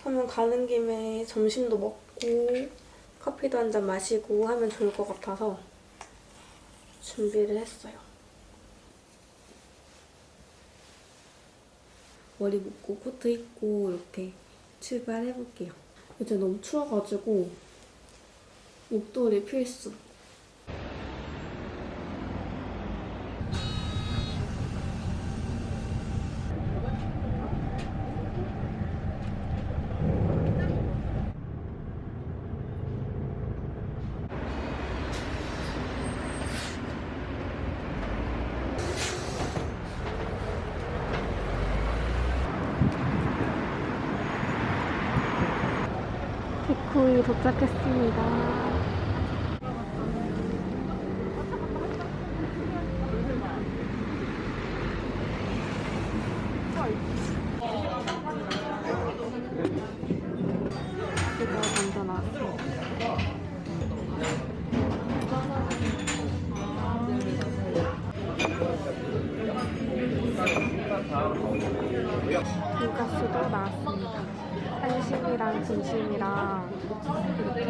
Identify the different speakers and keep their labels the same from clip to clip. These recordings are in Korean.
Speaker 1: 그러면 가는 김에 점심도 먹고 커피도 한 잔 마시고 하면 좋을 것 같아서 준비를 했어요. 머리 묶고 코트 입고 이렇게 출발해볼게요. 이제 너무 추워가지고 목도리 필수. 비쿠이 도착했습니다. 이거 먼저 나왔어요. 돈가스도 나왔습니다. 한심이랑 등심이랑 이렇게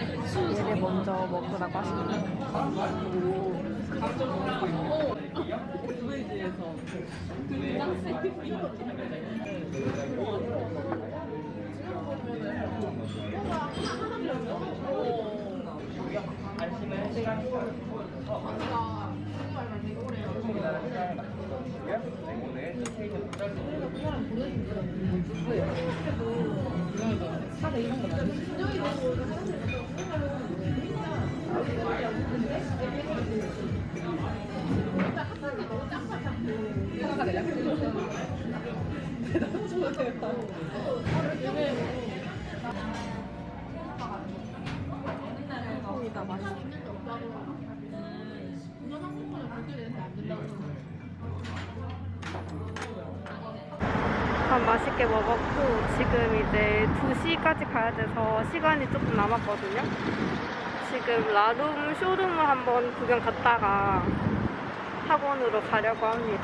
Speaker 1: 있고 얘를 먼저 먹으라고 하시네요. 다 맛있어. 밥 맛있게 먹었고 지금 이제 2시까지 가야 돼서 시간이 조금 남았거든요. 지금 라룸 쇼룸을 한번 구경 갔다가 학원으로 가려고 합니다.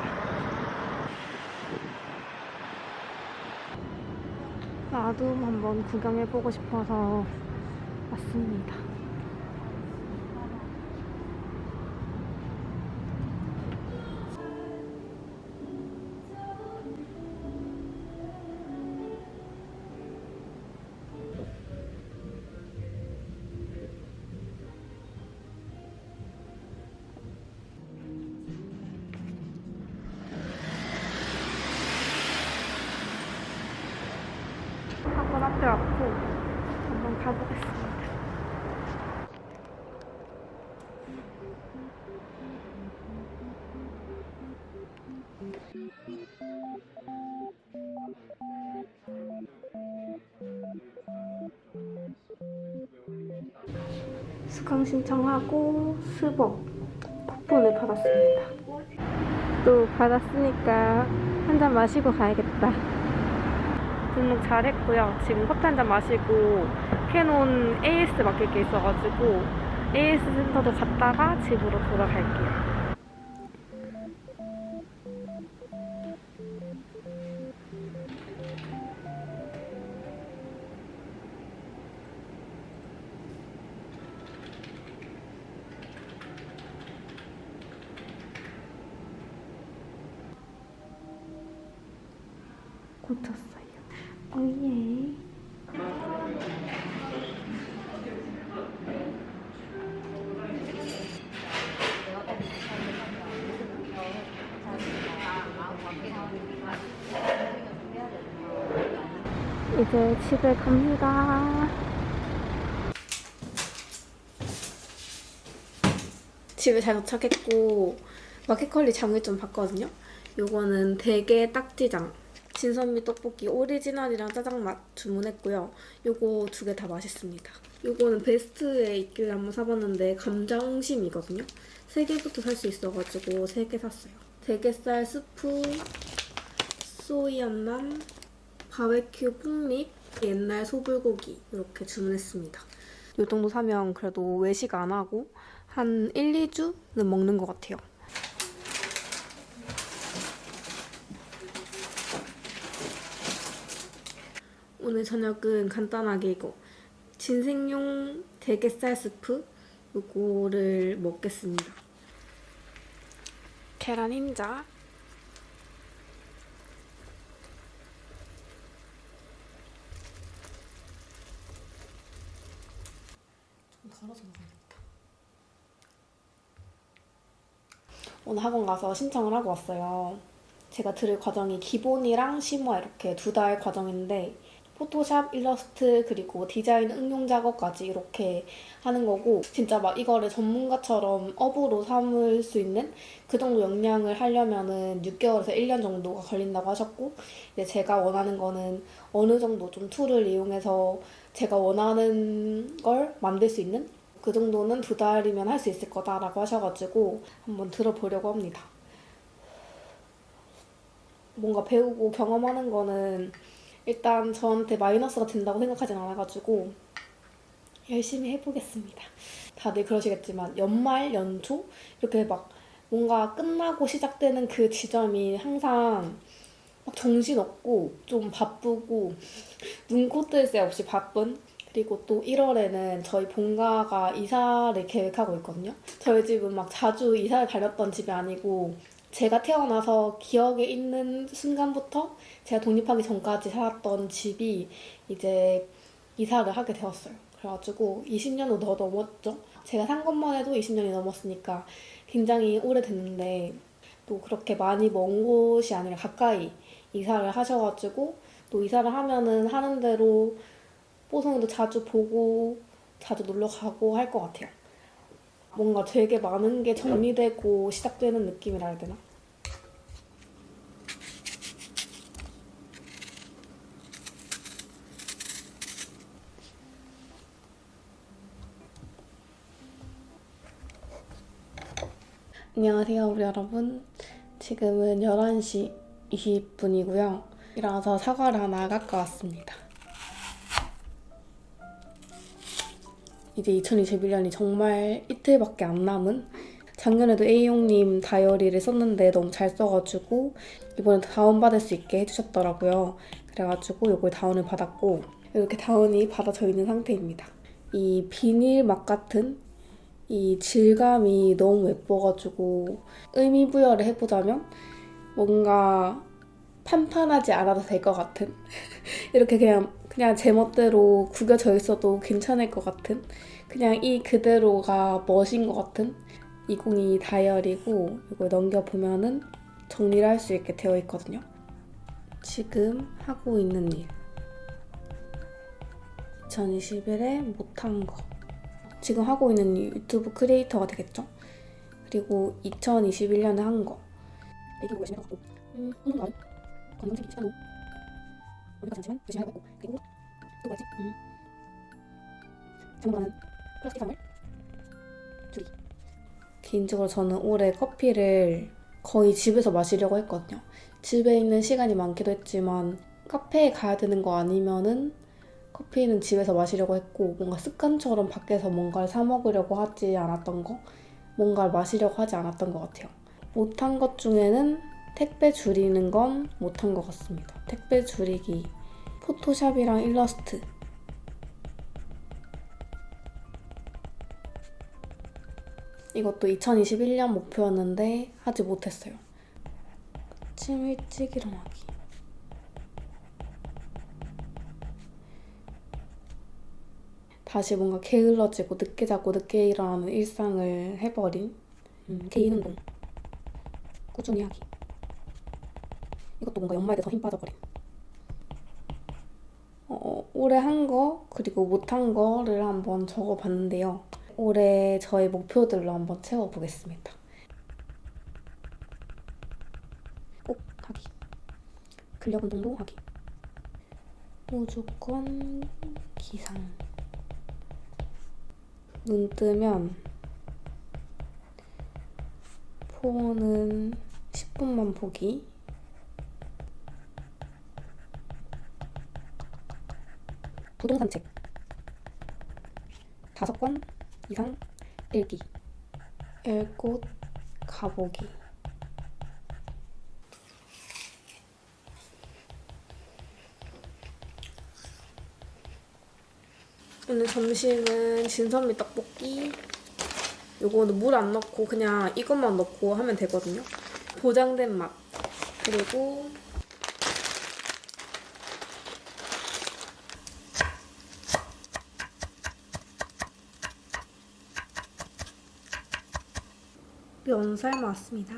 Speaker 1: 라룸 한번 구경해보고 싶어서 왔습니다. 학원 앞에 왔고 한번 가보겠습니다. 수강 신청하고 수복 쿠폰을 받았습니다. 또 받았으니까 한 잔 마시고 가야겠다. 등록 잘 했고요. 지금 커피 한 잔 마시고 캐논 AS 맡길 게 있어가지고 AS 센터도 갔다가 집으로 돌아갈게요. 고쳤어요. 오예. 이제 집에 갑니다. 집에 잘 도착했고 마켓컬리 장을 좀 봤거든요. 요거는 대게 딱지장, 진선미 떡볶이 오리지널이랑 짜장맛 주문했고요. 요거 2개 다 맛있습니다. 요거는 베스트에 있길래 한번 사봤는데 감자 옹심이거든요. 3개부터 살 수 있어가지고 3개 샀어요. 대게살 스프, 소이암남, 바베큐 폭립, 옛날 소불고기 이렇게 주문했습니다. 요 정도 사면 그래도 외식 안 하고 한 1, 2주는 먹는 것 같아요. 오늘 저녁은 간단하게 이거 진생용 대게살 스프 이거를 먹겠습니다. 계란 흰자, 좀 덜어서 먹어야겠다. 오늘 학원 가서 신청을 하고 왔어요. 제가 들을 과정이 기본이랑 심화 이렇게 2달 과정인데 포토샵, 일러스트, 그리고 디자인 응용 작업까지 이렇게 하는 거고 진짜 막 이거를 전문가처럼 업으로 삼을 수 있는 그 정도 역량을 하려면은 6개월에서 1년 정도가 걸린다고 하셨고 이제 제가 원하는 거는 어느 정도 좀 툴을 이용해서 제가 원하는 걸 만들 수 있는 그 정도는 2달이면 할 수 있을 거다라고 하셔가지고 한번 들어보려고 합니다. 뭔가 배우고 경험하는 거는 일단 저한테 마이너스가 된다고 생각하진 않아가지고 열심히 해보겠습니다. 다들 그러시겠지만 연말, 연초 이렇게 막 뭔가 끝나고 시작되는 그 지점이 항상 막 정신없고 좀 바쁘고 눈코 뜰 새 없이 바쁜 그리고 또 1월에는 저희 본가가 이사를 계획하고 있거든요. 저희 집은 막 자주 이사를 다녔던 집이 아니고 제가 태어나서 기억에 있는 순간부터 제가 독립하기 전까지 살았던 집이 이제 이사를 하게 되었어요. 그래가지고 20년도 더 넘었죠. 제가 산 것만 해도 20년이 넘었으니까 굉장히 오래됐는데 또 그렇게 많이 먼 곳이 아니라 가까이 이사를 하셔가지고 또 이사를 하면은 하는 대로 뽀송이도 자주 보고 자주 놀러 가고 할 것 같아요. 뭔가 되게 많은 게 정리되고 시작되는 느낌이라 해야 되나? 안녕하세요, 우리 여러분. 지금은 11시 20분이고요. 일어나서 사과를 하나 깎아왔습니다. 이제 2021년이 정말 이틀밖에 안 남은 작년에도 A용님 다이어리를 썼는데 너무 잘 써가지고 이번에 다운받을 수 있게 해주셨더라고요. 그래가지고 이걸 다운을 받았고 이렇게 다운이 받아져 있는 상태입니다. 이 비닐 막 같은 이 질감이 너무 예뻐가지고 의미 부여를 해보자면 뭔가 판판하지 않아도 될 것 같은 이렇게 그냥 제멋대로 구겨져 있어도 괜찮을 것 같은 그냥 이 그대로가 멋인 것 같은 2022 다이어리고 이걸 넘겨보면은 정리를 할 수 있게 되어 있거든요. 지금 하고 있는 일 2021에 못한 거 지금 하고 있는 유튜브 크리에이터가 되겠죠? 그리고 2021년에 한 거 애기 보고 열심히 해갖고 혼돈 나름 건강 챙기기 시간도 오늘까지 잠시만 열심히 하고 그리고 또 뭐였지? 장문하는 플라스틱 사물 줄이 개인적으로 저는 올해 커피를 거의 집에서 마시려고 했거든요. 집에 있는 시간이 많기도 했지만 카페에 가야 되는 거 아니면은 커피는 집에서 마시려고 했고 뭔가 습관처럼 밖에서 뭔가를 사 먹으려고 하지 않았던 거 뭔가를 마시려고 하지 않았던 것 같아요. 못한 것 중에는 택배 줄이는 건 못한 것 같습니다. 택배 줄이기, 포토샵이랑 일러스트 이것도 2021년 목표였는데 하지 못했어요. 아침 일찍 일어나기 다시 뭔가 게을러지고 늦게 자고 늦게 일어나는 일상을 해버린 개인 운동 꾸준히 하기 이것도 뭔가 연말에 더 힘 빠져버린 올해 한 거 그리고 못한 거를 한번 적어봤는데요. 올해 저의 목표들로 한번 채워보겠습니다. 꼭 하기 근력 운동도 하기 무조건 기상 눈 뜨면 폰은 10분만 보기 부동 산책 5권 이상 읽기 10곳 가보기 오늘 점심은 진선미 떡볶이. 요거는 물 안 넣고 그냥 이것만 넣고 하면 되거든요. 보장된 맛. 그리고 면 삶았습니다.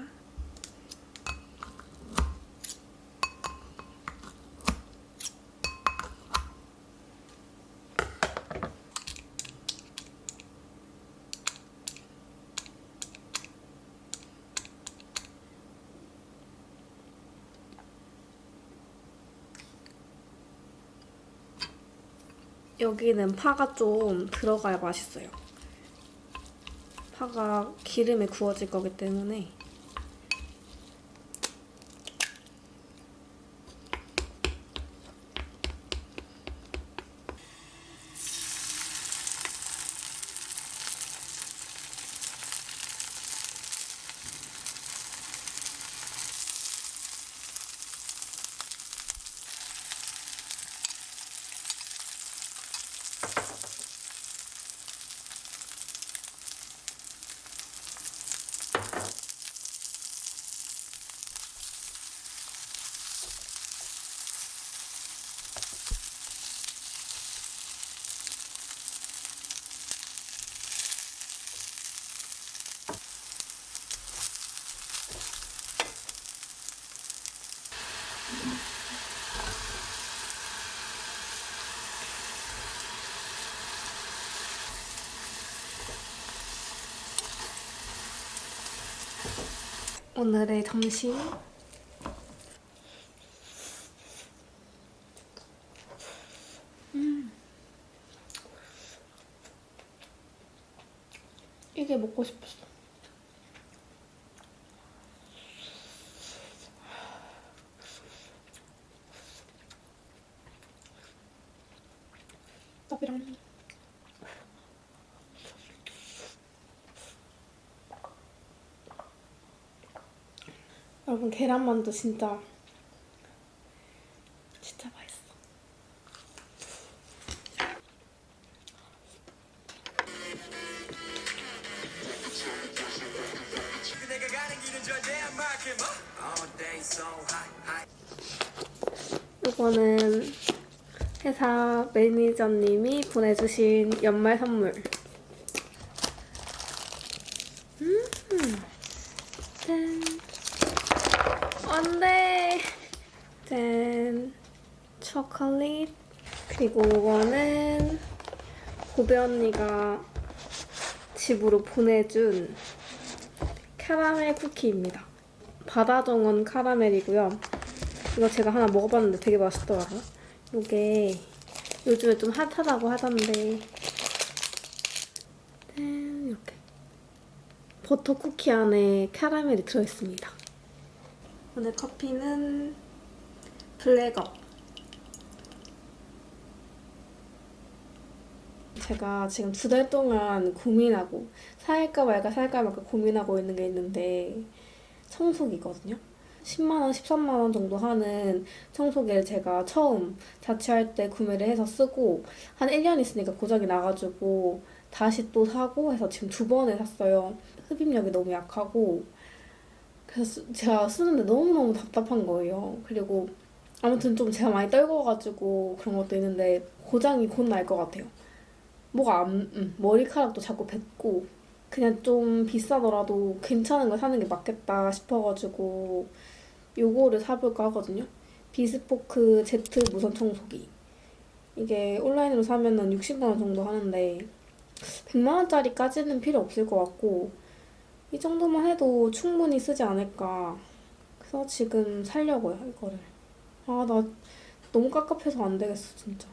Speaker 1: 여기는 파가 좀 들어가야 맛있어요. 파가 기름에 구워질 거기 때문에. 오늘의 점심. 이게 먹고 싶었어. 떡이랑 여러분, 계란만두 진짜 맛있어. 이거는 회사 매니저님이 보내주신 연말 선물. 짠. 안돼. 짠. 초콜릿. 그리고 이거는 보배 언니가 집으로 보내준 캐러멜 쿠키입니다. 바다정원 카라멜이고요. 이거 제가 하나 먹어봤는데 되게 맛있더라고요. 이게 요즘에 좀 핫하다고 하던데. 짠, 이렇게 버터 쿠키 안에 캐러멜이 들어있습니다. 오늘 커피는 블랙업. 제가 지금 2달 동안 고민하고 살까 말까 고민하고 있는 게 있는데, 청소기거든요. 10만 원, 13만 원 정도 하는 청소기를 제가 처음 자취할 때 구매를 해서 쓰고 한 1년 있으니까 고장이 나가지고 다시 또 사고 해서 지금 2번을 샀어요. 흡입력이 너무 약하고 그래서 제가 쓰는데 너무너무 답답한 거예요. 그리고 아무튼 좀 제가 많이 떨궈가지고 그런 것도 있는데 고장이 곧 날 것 같아요. 머리카락도 자꾸 뱉고 그냥 좀 비싸더라도 괜찮은 거 사는 게 맞겠다 싶어가지고 요거를 사볼까 하거든요. 비스포크 Z 무선 청소기. 이게 온라인으로 사면은 60만 원 정도 하는데 100만 원짜리까지는 필요 없을 것 같고 이 정도만 해도 충분히 쓰지 않을까. 그래서 지금 살려고요, 이거를. 아, 나 너무 깝깝해서 안 되겠어, 진짜.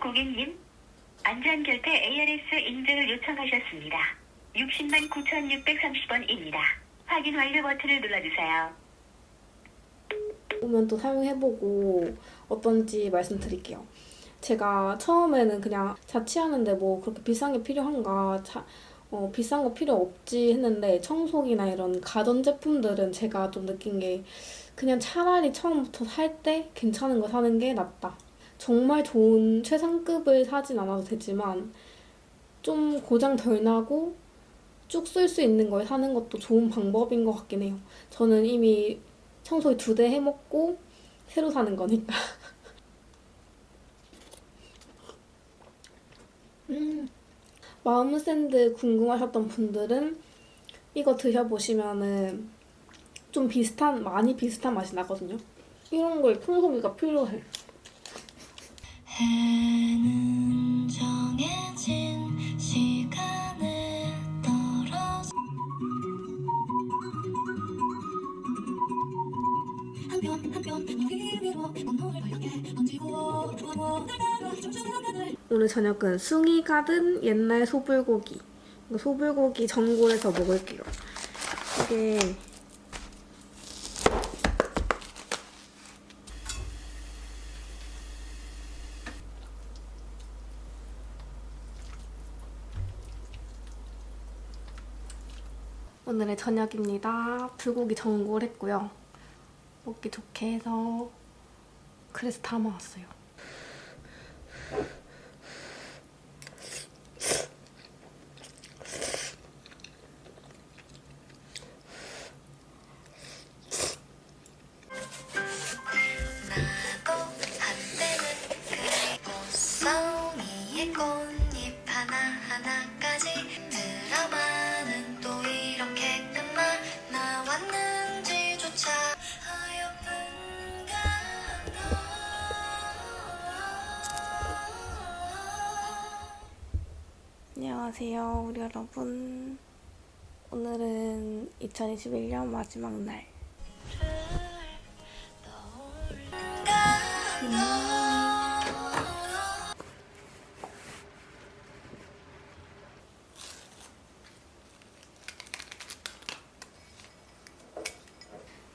Speaker 2: 고객님, 안전결제 ARS 인증을 요청하셨습니다. 60만 9,630원입니다. 확인 완료 버튼을 눌러주세요.
Speaker 1: 오면 또 사용해보고 어떤지 말씀드릴게요. 제가 처음에는 그냥 자취하는데 뭐 그렇게 비싼 게 필요한가, 비싼 거 필요 없지 했는데 청소기나 이런 가전제품들은 제가 좀 느낀 게 그냥 차라리 처음부터 살 때 괜찮은 거 사는 게 낫다. 정말 좋은 최상급을 사진 않아도 되지만 좀 고장 덜 나고 쭉 쓸 수 있는 걸 사는 것도 좋은 방법인 것 같긴 해요. 저는 이미 청소기 2대 해먹고 새로 사는 거니까. 마음샌드 궁금하셨던 분들은 이거 드셔보시면은 좀 많이 비슷한 맛이 나거든요. 이런 걸 청소기가 필요해.
Speaker 3: 해는 정해진 시간에 떨어져 한편 머리 위로 온몸을 활력해 던지고
Speaker 1: 오늘 저녁은 숭이 가든 옛날 소불고기. 이거 소불고기 전골해서 먹을게요. 이게 오늘의 저녁입니다. 불고기 전골했고요. 먹기 좋게 해서 그래서 담아왔어요.
Speaker 3: 나도 한때는 그리고 썽이의 꽃잎 하나하나까지 드라마는 또 이렇게 끝나 나왔는지조차 어여쁜 감동.
Speaker 1: 안녕하세요, 우리 여러분. 오늘은 2021년 마지막 날.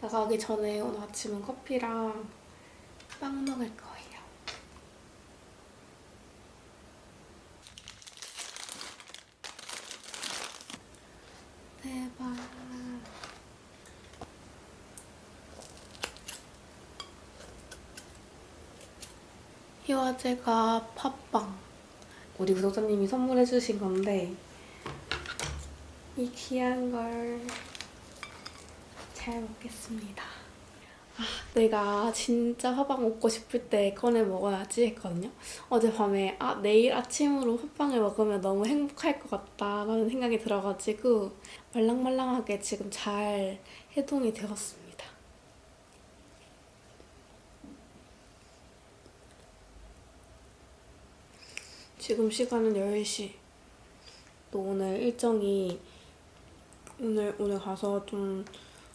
Speaker 1: 나가기 전에 오늘 아침은 커피랑 빵 먹을 거예요. 대박. 희화제가 팥빵. 우리 구독자님이 선물해주신 건데 이 귀한 걸 잘 먹겠습니다. 내가 진짜 팥빵 먹고 싶을 때 꺼내 먹어야지 했거든요. 어젯밤에 내일 아침으로 팥빵을 먹으면 너무 행복할 것 같다라는 생각이 들어가지고 말랑말랑하게 지금 잘 해동이 되었습니다. 지금 시간은 10시. 또 오늘 일정이 오늘 가서 좀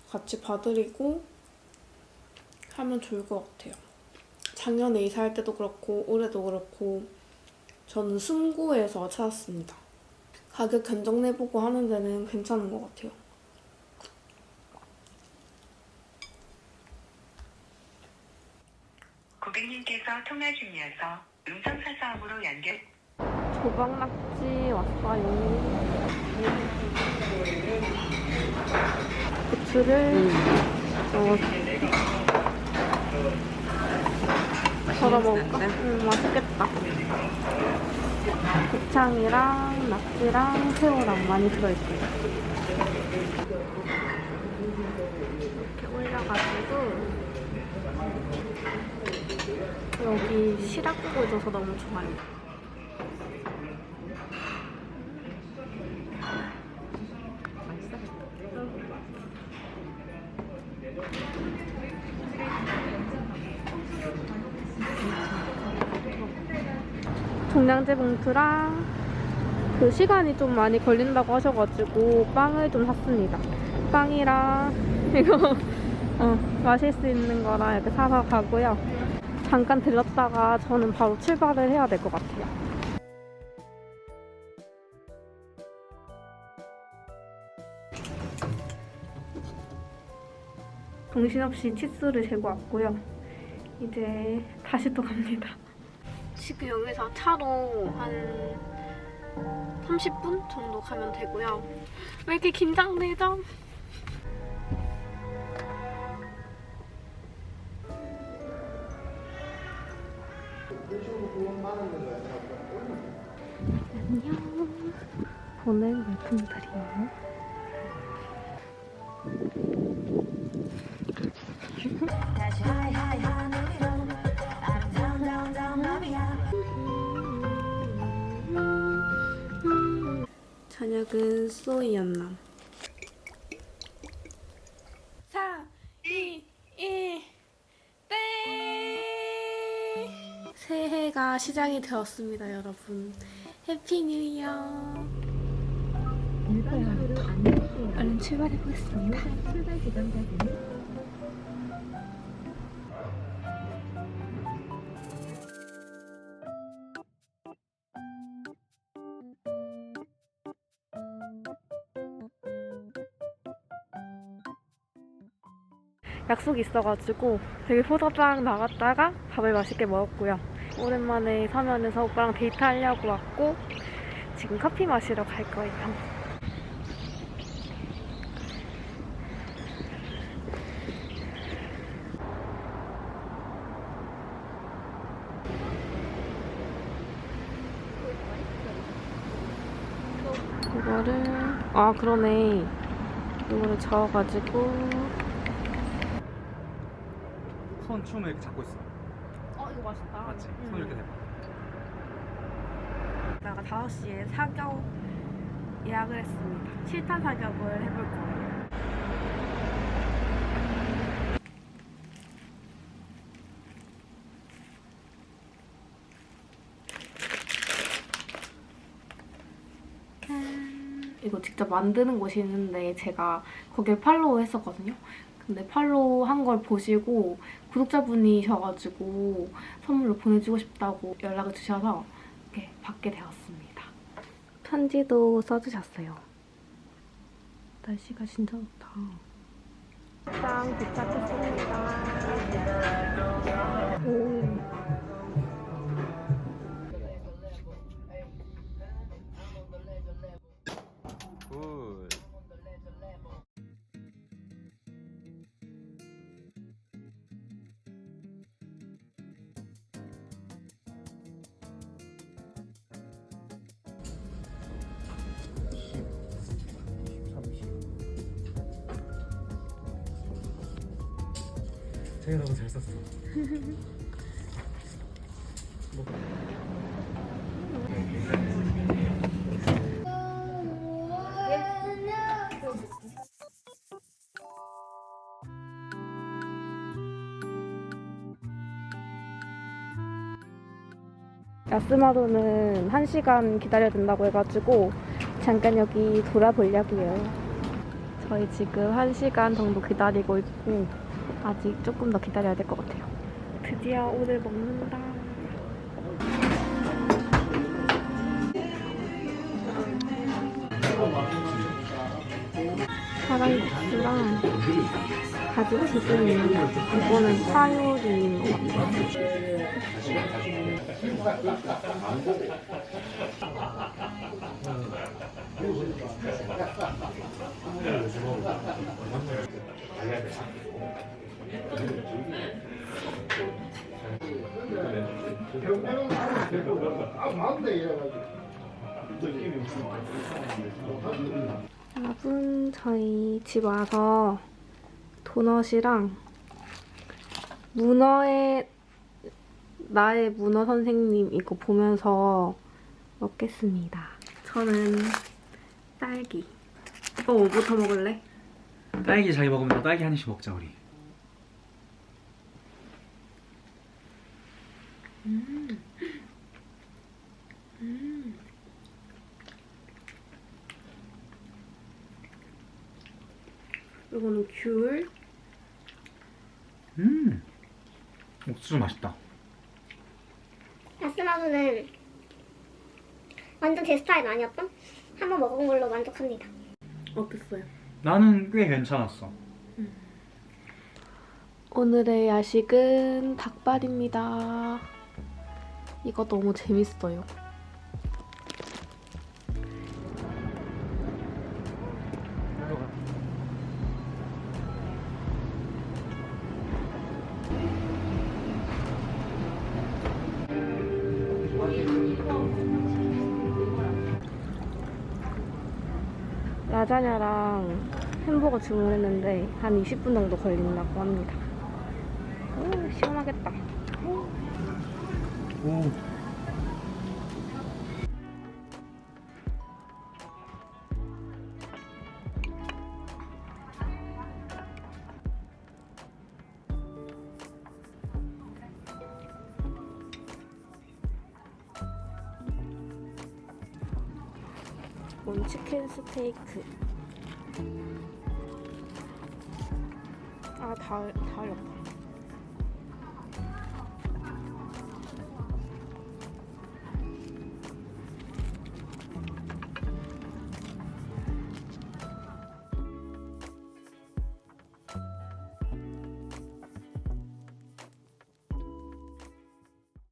Speaker 1: 같이 봐드리고 하면 좋을 것 같아요. 작년에 이사할 때도 그렇고 올해도 그렇고 저는 숨구에서 찾았습니다. 가격 견적내보고 하는 데는 괜찮은 것 같아요.
Speaker 2: 고객님께서 통화 중이어서 음성사서함으로 연결.
Speaker 1: 조박낙지 왔어요. 고추를 덜어 먹을까? 맛있겠다. 곱창이랑 낙지랑 새우랑 많이 들어있어요. 이렇게 올려가지고 여기 시락국을 줘서 너무 좋아요. 종량제 봉투랑 그 시간이 좀 많이 걸린다고 하셔가지고 빵을 좀 샀습니다. 빵이랑 이거 마실 수 있는 거랑 이렇게 사서 가고요. 잠깐 들렀다가 저는 바로 출발을 해야 될 것 같아요. 정신없이 치수를 재고 왔고요. 이제 다시 또 갑니다. 지금 여기서 차로 한 30분 정도 가면 되고요. 왜 이렇게 긴장되죠? 보낸 물품들이에요. 저녁은 소이연남. 4, 2, 1, 땡! 새해가 시작이 되었습니다, 여러분. 해피 뉴 이어. 얼른 출발해 보겠습니다. 약속이 있어가지고 되게 포도장 나갔다가 밥을 맛있게 먹었고요. 오랜만에 서면에서 오빠랑 데이트하려고 왔고 지금 커피 마시러 갈 거예요. 이거를 그러네. 이거를 저어가지고
Speaker 4: 손 춤을 이렇게 잡고 있어.
Speaker 1: 이거 맛있다.
Speaker 4: 맞지? 손 이렇게 대봐.
Speaker 1: 이따가 5시에 사격 예약을 했습니다. 7탄 사격을 해볼 거예요. 이거 직접 만드는 곳이 있는데 제가 거길 팔로우 했었거든요. 근데 팔로우 한 걸 보시고 구독자분이셔가지고 선물로 보내주고 싶다고 연락을 주셔서 이렇게 받게 되었습니다. 편지도 써주셨어요. 날씨가 진짜 좋다. 짱 도착했습니다. 오.
Speaker 4: 굿. 되게 너무 잘 썼어.
Speaker 1: 야스마도는 1시간 기다려야 된다고 해가지고 잠깐 여기 돌아보려고요. 저희 지금 1시간 정도 기다리고 있고 아직 조금 더 기다려야 될 것 같아요. 드디어 오늘 먹는다. 파랑국수랑 가지치즈는 이거는 파요리인 것 같아요. 여러분, 저희 집 와서 도넛이랑 나의 문어 선생님 이거 보면서 먹겠습니다. 저는 딸기. 오빠 뭐부터 먹을래?
Speaker 4: 딸기 자기 먹으면 너 딸기 한 입씩 먹자 우리.
Speaker 1: 이거는 귤.
Speaker 4: 옥수수 맛있다.
Speaker 5: 야스마도는 완전 제 스타일 아니었던? 한번 먹은 걸로 만족합니다.
Speaker 1: 어땠어요?
Speaker 4: 나는 꽤 괜찮았어.
Speaker 1: 오늘의 야식은 닭발입니다. 이거 너무 재밌어요. 라자냐랑 햄버거 주문했는데 한 20분 정도 걸린다고 합니다. 오, 시원하겠다.
Speaker 4: 오.
Speaker 1: 치킨 스테이크. 다 흘렸다.